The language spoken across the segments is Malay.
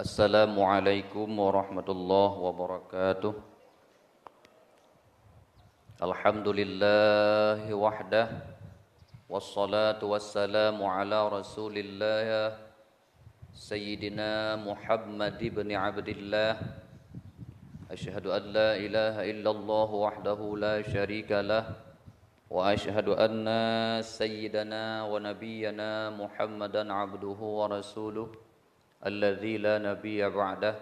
Assalamualaikum warahmatullahi wabarakatuh. Alhamdulillahi wahdah. Wassalatu wassalamu ala rasulillah Sayyidina Muhammad ibn Abdillah. Asyhadu an la ilaha illallah wahdahu la syarika lah. Wa asyhadu anna sayyidana wa nabiyyana Muhammadan abduhu wa rasuluh alladzi la nabiyya ba'dah.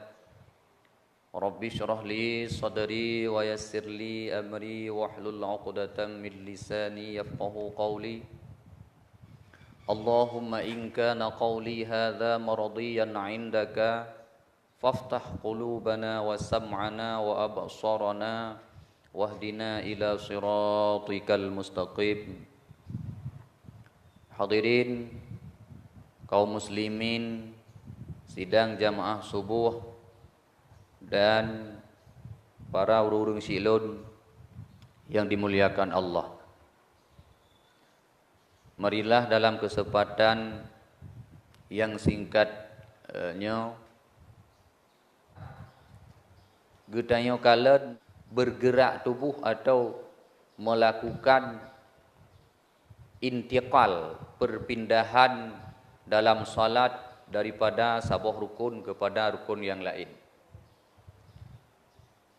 Rabbi shrah li sadri wa yassir li amri wahlul 'uqdatam min lisani yafqahu qawli. Allahumma in kana qawli hadza maradiyan 'indaka faftah qulubana wa sam'ana wa absarana wahdina ila siratikal mustaqim. Hadirin kaum muslimin sidang jamaah subuh dan para urung-urung silun yang dimuliakan Allah. Marilah dalam kesempatan yang singkatnya getanyo kala bergerak tubuh atau melakukan intiqal, perpindahan dalam salat daripada sabuh rukun kepada rukun yang lain.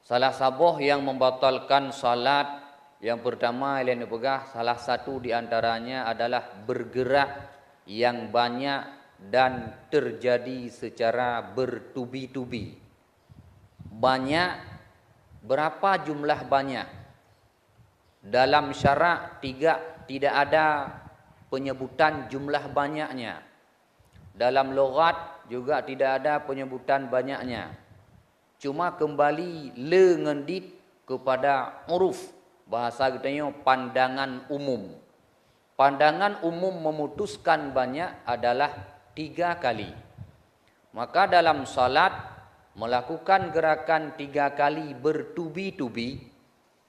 Salah sabuh yang membatalkan salat yang pertama yang dipegah, salah satu di antaranya adalah bergerak yang banyak dan terjadi secara bertubi-tubi. Banyak, berapa jumlah banyak? Dalam syarak tidak ada penyebutan jumlah banyaknya. Dalam logat juga tidak ada penyebutan banyaknya. Cuma kembali lengendit kepada uruf. Bahasa katanya pandangan umum. Pandangan umum memutuskan banyak adalah 3 kali. Maka dalam salat melakukan gerakan 3 kali bertubi-tubi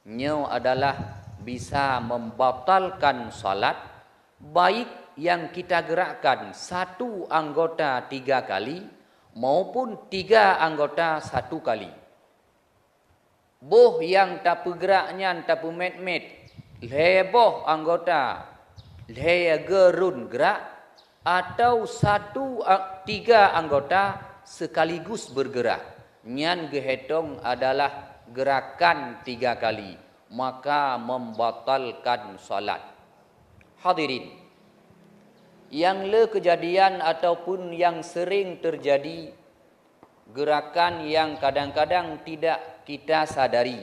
nya adalah bisa membatalkan salat, baik yang kita gerakkan satu anggota 3 kali maupun 3 anggota 1 kali. Boh yang tak bergeraknya tak bermet-met, leboh anggota, gerun gerak atau 3 anggota sekaligus bergerak. Nyan gehetong adalah gerakan 3 kali, maka membatalkan salat. Hadirin, yang kejadian ataupun yang sering terjadi gerakan yang kadang-kadang tidak kita sadari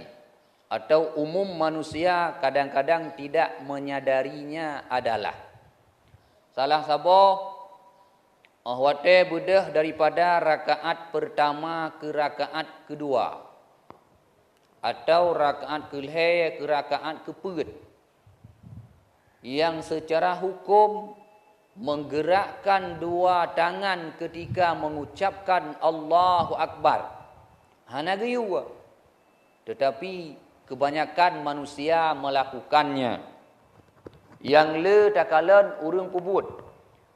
atau umum manusia kadang-kadang tidak menyadarinya adalah salah sabo ahwate budah daripada rakaat pertama ke rakaat kedua atau rakaat kelhe ke rakaat keput yang secara hukum menggerakkan 2 tangan ketika mengucapkan Allahu Akbar. Hana gayu. Tetapi kebanyakan manusia melakukannya. Yang takalan urang pubut.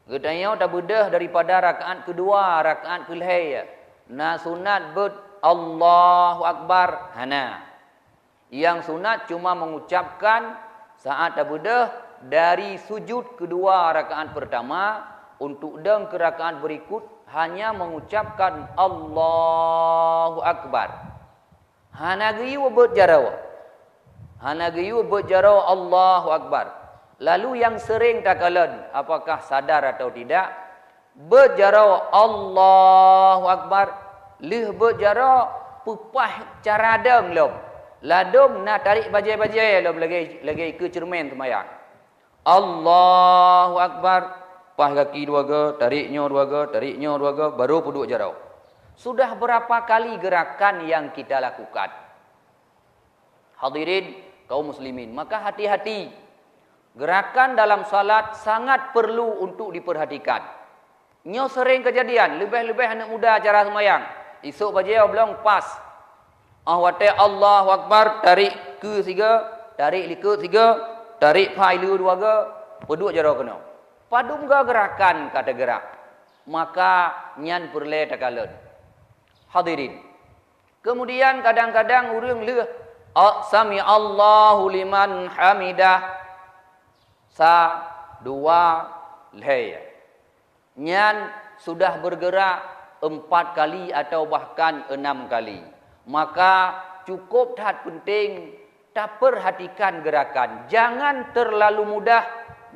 Getanya tak bedah daripada rakaat kedua, rakaat kelhe. Na sunat bet Allahu Akbar hana. Yang sunat cuma mengucapkan saat tak bedah dari sujud kedua rakaat pertama untuk dan ke rakaat berikut hanya mengucapkan Allahu Akbar. Hana giyu berjarau. Hana giyu berjarau Allahu Akbar. Lalu yang sering takalan apakah sadar atau tidak berjarau Allahu Akbar lih berjarau pupah cara dam lom. Ladom nak tarik bajai-bajai lom lagi ke cermin semayang. Allahu Akbar, pah kaki 2 ga, tariknya 2 ga, baru puduk jarau. Sudah berapa kali gerakan yang kita lakukan? Hadirin kaum muslimin, maka hati-hati. Gerakan dalam salat sangat perlu untuk diperhatikan. Nyo sering kejadian, lebih-lebih anak muda cara semayang. Esok bajau belum pas. Ahwate Allahu Akbar, tarik ke 3, tarik likut 3, tarik pailu 2 ga, peduk jarau kena. Padum ga gerakan kata gerak. Maka nyan perle takalan. Hadirin. Kemudian kadang-kadang orang leh sami Allahu liman hamidah. Sa dua leh. Nyan sudah bergerak 4 kali atau bahkan 6 kali. Maka cukup tahap penting tak perhatikan gerakan. Jangan terlalu mudah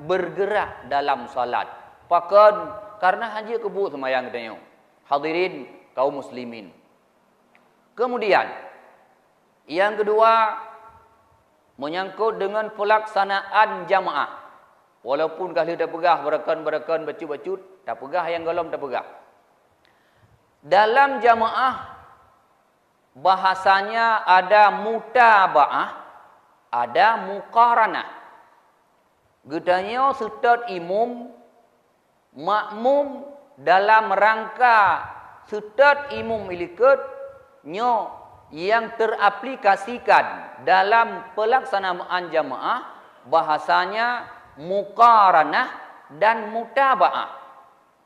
bergerak dalam salat. Pakan karena hanya kebut semayang tanya. Hadirin kaum muslimin. Kemudian yang kedua menyangkut dengan pelaksanaan jamaah. Walaupun kali dah pegah berakan bacut-bacut, tak pegah yang golom tak pegah. Dalam jamaah bahasanya ada mutaba'ah, ada muqaranah. Gedanya serta imam makmum dalam rangka serta imam ikut nyo yang teraplikasikan dalam pelaksanaan jamaah bahasanya muqaranah dan mutaba'ah.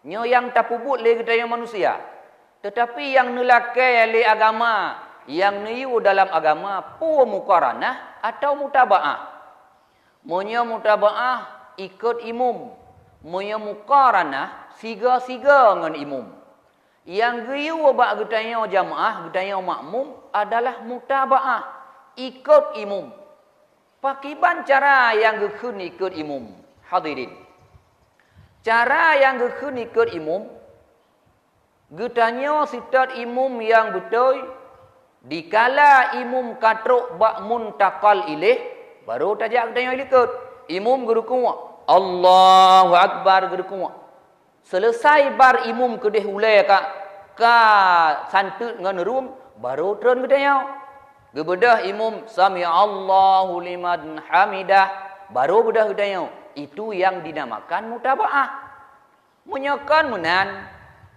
Nyo yang tak puput le gedanya manusia. Tetapi yang nelakai le agama, yang niu dalam agama pu muqaranah atau mutaba'ah. Monya mutaba'ah ikut imam. Monya muqaranah siga-siga dengan imam. Yang giu bak gedanya jamaah, gedanya makmum adalah mutaba'ah, ikut imam. Pakiban cara yang gekun ikut imam. Hadirin. Cara yang gekun ikut imam, gedanya sitat imam yang betul, dikala imam katruk bak muntakal ilih, baru tajak gedanya ikut. Imam gerukun, Allahu Akbar gerukun. Selesai bar imam kedih ulai ka santut dengan rum, baru turun gedanya. Gebedah imam sami Allahu liman hamidah, baru bedah gedanya. Itu yang dinamakan mutaba'ah. Menyakan menan,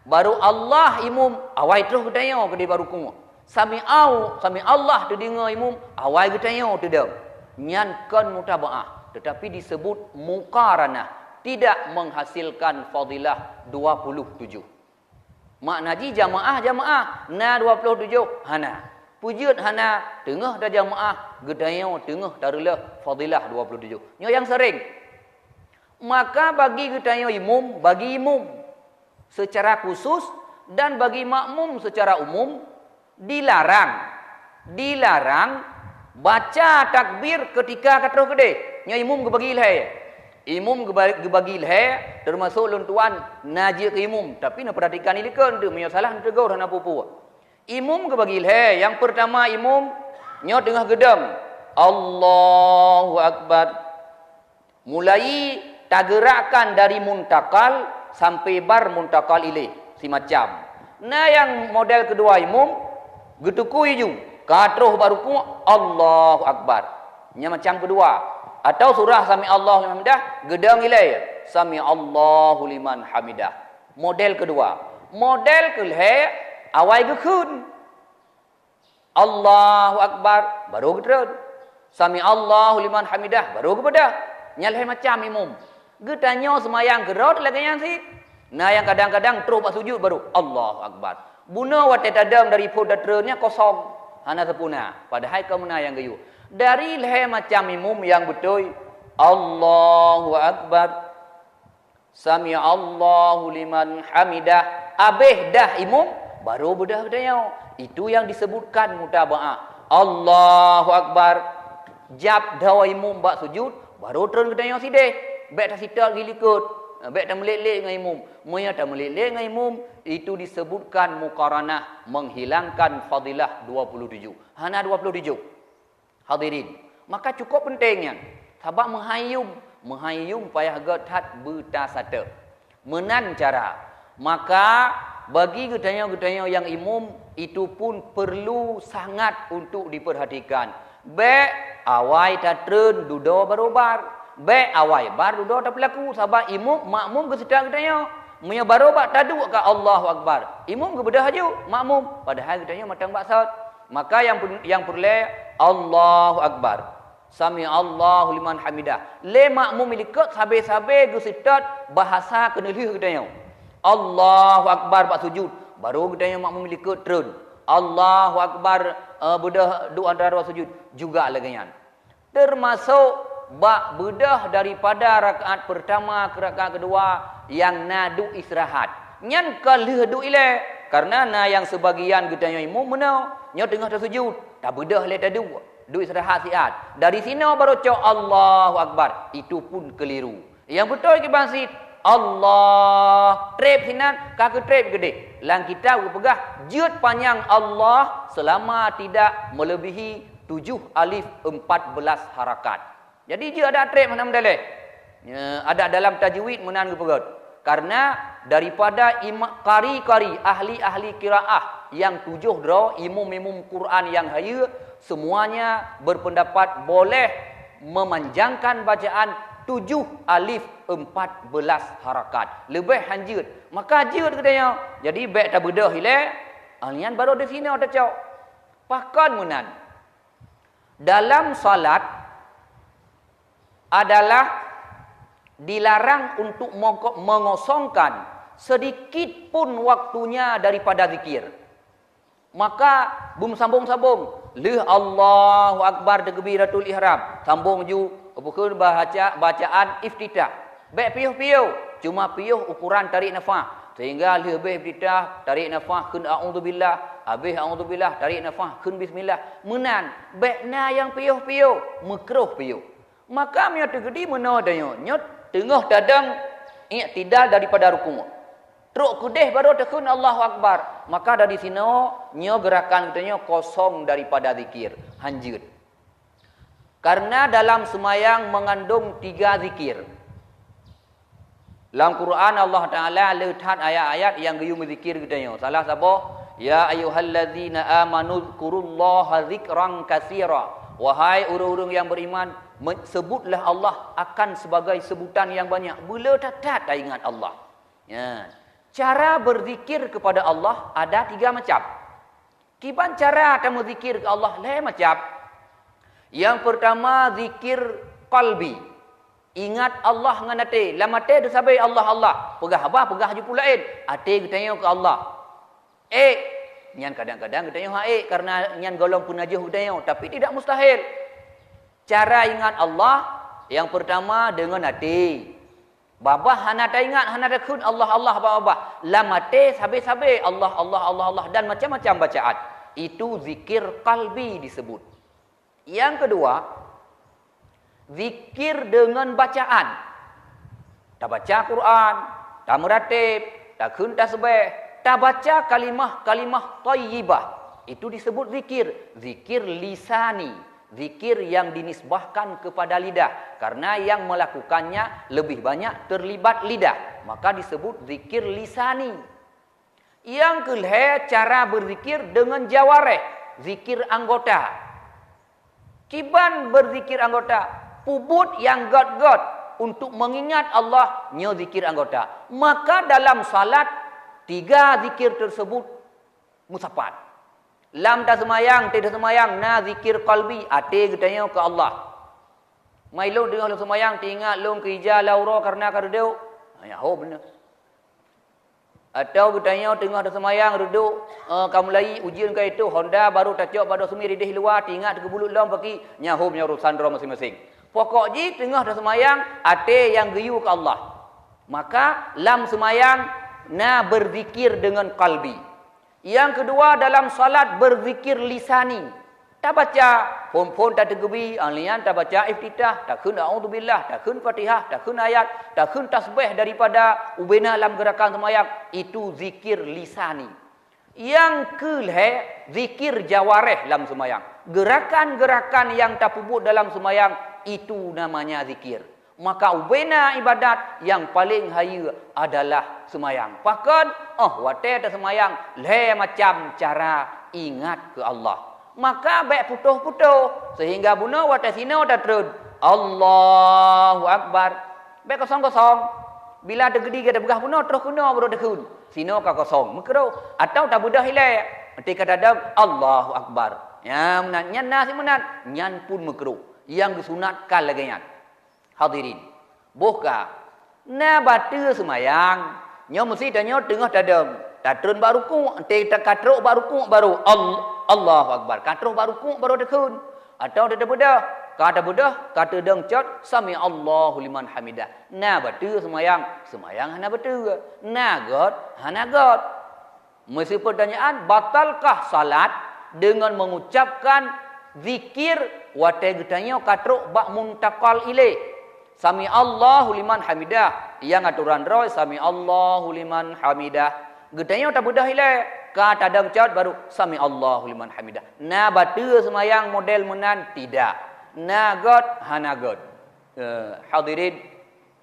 baru Allah imam awai terus gedanya kedih baru kumu. Sami Allah terdengar imam awai gedanya tidak. Nyankan mutaba'ah, tetapi disebut muqaranah, tidak menghasilkan fadilah 27. Maknaji jamaah na 27 hana. Pujud hana tengah dah jamaah gedanya tengah darulah fadilah 27. Nyo yang sering. Maka bagi gedanya imam, bagi imam secara khusus dan bagi makmum secara umum dilarang baca takbir ketika katrah gede. Nyo imam gebagi ilhai. Imam gebagi ilhai termasuk luntuan najis ke imam, tapi nak perhatikan ini kan tu punya salah tegur hana pupu. Imam gebagi ilhai. Yang pertama imam nyo tengah gedam. Allahu Akbar. Mulai tagerakan dari muntakal sampai bar muntakal ilih si macam. Nah yang model kedua imam getuku hijau katruh baru ku Allahu Akbar. Nya macam kedua. Atau surah sami Allahu liman hamidah gedang ilai sami Allahu liman hamidah. Model kedua. Model kelih awai gekun Allahu Akbar baru gedrun sami Allahu liman hamidah baru kepada nyaleh macam imam gedanya semayang gerot lagi yang si. Nah yang kadang-kadang terus pak sujud baru Allahu Akbar. Buna wat tadam dari podatrenya kosong hana sepuna. Padahal kemana yang gayu. Dari leh macam imam yang betul Allahu Akbar sami Allahu liman hamidah abeh dah imam baru bedah gedanya. Itu yang disebutkan mutaba'ah. Allahu Akbar jab dawa imam bak sujud baru turun gedanya sideh. Baik tak sitar gilikut. Baik tak melek-lek dengan imam. Moya tak melek-lek dengan imam. Itu disebutkan muqaranah. Menghilangkan fadilah 27. Hana 27. Hadirin. Maka cukup pentingnya. Sabak menghayum payah getat betasata. Menan cara. Maka bagi gedanya-gedanya yang imam itu pun perlu sangat untuk diperhatikan. Baik awai tatren dudo barobar. Baik awai bar dudo tak berlaku sabab imam makmum ke sedang gedanya. Munya barobar taduk ke Allahu Akbar. Imam ke bedah haju makmum padahal gedanya matang baksat. Maka yang perlu Allahu Akbar. Sami Allahu liman hamidah. Le makmum ikut sabe-sabe ke sitat bahasa kena lih gedanya. Allahu Akbar bak sujud. Baru gedanya makmum ikut turun. Allahu Akbar bedah duk antara sujud juga lagian. Termasuk bak bedah daripada rakaat pertama ke rakaat kedua yang nadu istirahat. Nyan kalih duk ile karena na yang sebagian gedanya imam menau nya tengah tersujud tak bedah le tadu duk istirahat siat. Dari sini baru cak Allahu Akbar. Itu pun keliru. Yang betul ke bangsit Allah trep sinan kaki trep gede. Lang kita pegah jut panjang Allah selama tidak melebihi 7 alif 14 harakat. Jadi dia ada trep mana mendaleh. Ada dalam tajwid menan ke pegot. Karena daripada kari-kari ahli-ahli qiraah yang 7 draw imam-imam Quran yang haya semuanya berpendapat boleh memanjangkan bacaan 7 alif 14 harakat. Lebih hanjut. Maka jut katanya. Jadi baik tak bedah hilang. Alian baru di sini ada cak. Pakan menan. Dalam salat adalah dilarang untuk mengosongkan sedikit pun waktunya daripada zikir. Maka bum sambung-sambung. Lih Allahu Akbar takbiratul ihram. Sambung ju bukan bacaan iftitah. Baik piuh-piuh. Cuma piuh ukuran tarik nafas. Sehingga lebih iftitah tarik nafas kun a'udzubillah. Habis a'udzubillah tarik nafas kun bismillah. Menan. Baik na yang piuh-piuh. Makruh piuh. Maka mia tegedi mena dayo. Nyot tengah dadang i'tidal daripada rukuk. Teruk kudeh baru tekun Allahu Akbar. Maka dari sini nyo gerakan katanya kosong daripada zikir. Hanjut. Karena dalam semayang mengandung 3 zikir. Dalam Quran Allah Ta'ala letak ayat-ayat yang gayung zikir katanya. Salah siapa? Ya ayyuhallazina amanu dzkurullaha dzikran katsira. Wahai orang-orang yang beriman, sebutlah Allah akan sebagai sebutan yang banyak. Bila tak ingat Allah. Ya. Cara berzikir kepada Allah ada 3 macam. Kiban cara kamu zikir ke Allah lain macam. Yang pertama zikir qalbi. Ingat Allah dengan hati. Lam hati tu sabai Allah Allah. Pegah apa? Pegah je pula hati kita ke Allah. Nyan kadang-kadang kita karena nyan golong pun aja hudaya, tapi tidak mustahil. Cara ingat Allah yang pertama dengan hati. Babah hana tak ingat, hana tak kun Allah Allah babah. Lam hati sabi-sabi Allah Allah Allah Allah dan macam-macam bacaan. Itu zikir qalbi disebut. Yang kedua, zikir dengan bacaan. Tak baca Quran, tak meratib, tak kun tasbih. Tak baca kalimah-kalimah thayyibah. Itu disebut zikir. Zikir lisani. Zikir yang dinisbahkan kepada lidah. Karena yang melakukannya lebih banyak terlibat lidah. Maka disebut zikir lisani. Yang kedua, cara berzikir dengan jawareh. Zikir anggota. Kiban berzikir anggota. Pubut yang god-god. Untuk mengingat Allah, nyo zikir anggota. Maka dalam salat 3 zikir tersebut musapat. Lam tak semayang, tidak semayang, na zikir qalbi, hati katanya ke Allah. Mai long tengah long semayang, tingat long ke hijau laura karena kardeu. Ya ho benar. Atau katanya tengah dah semayang reduk kamu lagi ujian ke itu Honda baru tacok pada sumi ridih luar, tingat ke bulut long bagi nyahu punya urusan ro masing-masing. Pokok ji tengah dah semayang, hati yang geyu ke Allah. Maka lam semayang na berzikir dengan qalbi. Yang kedua dalam salat berzikir lisani. Tak baca pon tak tergebi, alian tak baca iftitah, tak kun a'udzubillah, tak kun Fatihah, tak kun ayat, tak kun tasbih daripada ubena dalam gerakan sembahyang. Itu zikir lisani. Yang kedua zikir jawareh dalam sembahyang. Gerakan-gerakan yang tak puput dalam sembahyang itu namanya zikir. Maka ubena ibadat yang paling haya adalah semayang. Pakan, wate tak semayang, le macam cara ingat ke Allah. Maka baik putuh-putuh sehingga bunuh wate sino dah terus Allahu Akbar. Baik kosong-kosong. Bila ada gedi kita begah bunuh terus kuno baru dekun. Sino ka kosong. Mekro atau tak budah hilai. Nanti kata dak Allahu Akbar. Ya menat nyan nasi menat nyan pun mekro. Yang disunatkan lagi nyan. Hadirin, buka na batu semayang, nyo mesti tanya tengah tadam. Tatun baru ruku, kita katruk baru ruku baru Allahu Akbar. Katruk baru ruku baru dekun. Atau dia bedah. Kata bedah, kata dengcot, sami Allahu liman hamidah. Nah betul semayang hana betul. Nah God, hana God. Mesti pertanyaan, batalkah salat dengan mengucapkan zikir watai getanya katruk bak muntakal ilaih. Sami Allahu liman hamidah. Yang aturan roy sami Allahu liman hamidah. Getanya tak bedah ilaih. Kata dengcot baru sami Allahu liman hamidah. Nah betul semayang model menan tidak. Nah God, hana God. Hadirin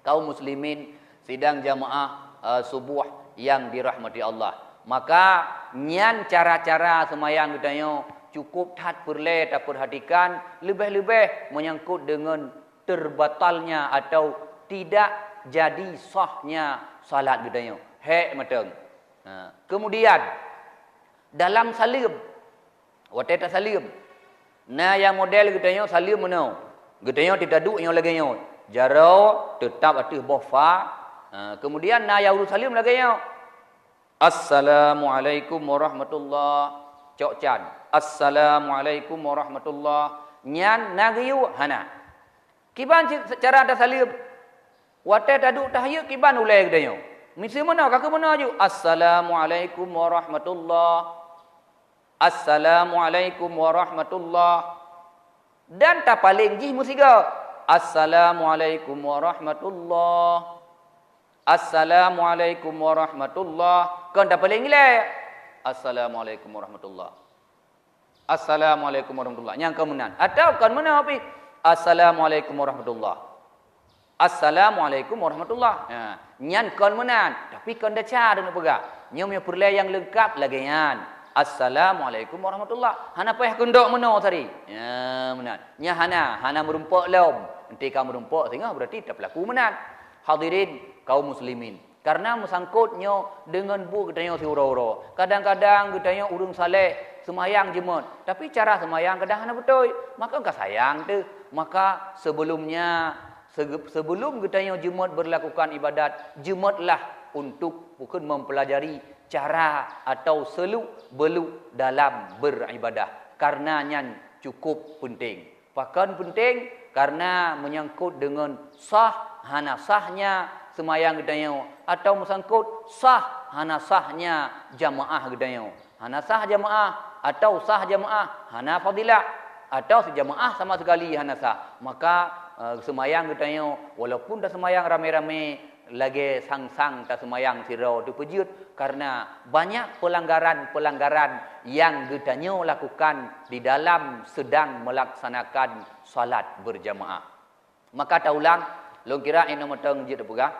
kaum muslimin sidang jamaah subuh yang dirahmati Allah. Maka nyan cara-cara semayang getanya cukup tak perlu tak perhatikan lebih-lebih menyangkut dengan terbatalnya atau tidak jadi sahnya salat getanya. Hek matang. Kemudian dalam salim, watai tak salim. Nah yang model getanya salim mana? Getanya tidak duduk yang lagi nya. Jaro tetap atas bofa. Kemudian nah yang urus salim lagi nya. Assalamualaikum warahmatullahi. Cok can. Assalamualaikum warahmatullahi. Nyan nagiyu hana. Kiban cara ada salim. Watai tak duduk tahiyat kiban ulai getanya. Mesti mana? Kakak mana je? Assalamualaikum warahmatullahi. Assalamualaikum warahmatullahi. Dan tak paling jih musiga. Assalamualaikum warahmatullahi. Assalamualaikum warahmatullahi. Kan tak paling gila. Assalamualaikum warahmatullahi. Assalamualaikum warahmatullahi. Yang kemudian. Atau kan mana api? Assalamualaikum warahmatullahi. Assalamualaikum warahmatullahi. Nyan kon menan, tapi kon dah cara nak pegak. Nyom perlu yang lengkap lagi nyan. Assalamualaikum warahmatullahi. Hana payah kendok meno tadi. Ya menan. Nya hana merumpak lom. Nanti kamu merumpak sehingga berarti tak berlaku menan. Hadirin kaum muslimin. Karena mesangkutnya dengan bu katanya si uro-uro. Kadang-kadang katanya urung saleh semayang jemut. Tapi cara semayang kadang hana betul. Maka enggak sayang tu. Maka sebelum kita jemaat berlakukan ibadat, jemaatlah untuk bukan mempelajari cara atau seluk-beluk dalam beribadah. Karenanya cukup penting. Bahkan penting karena menyangkut dengan sah hana sahnya semayang kita atau menyangkut sah hana sahnya jamaah kita. Hana sah jamaah atau sah jamaah hana fadilah atau sejamaah sama sekali hana sah. Maka semayang katanya walaupun dah semayang rame-rame lagi sang-sang tak semayang sirau tu pejut karena banyak pelanggaran-pelanggaran yang katanya lakukan di dalam sedang melaksanakan salat berjamaah. Maka tak ulang long kira ini matang je pegah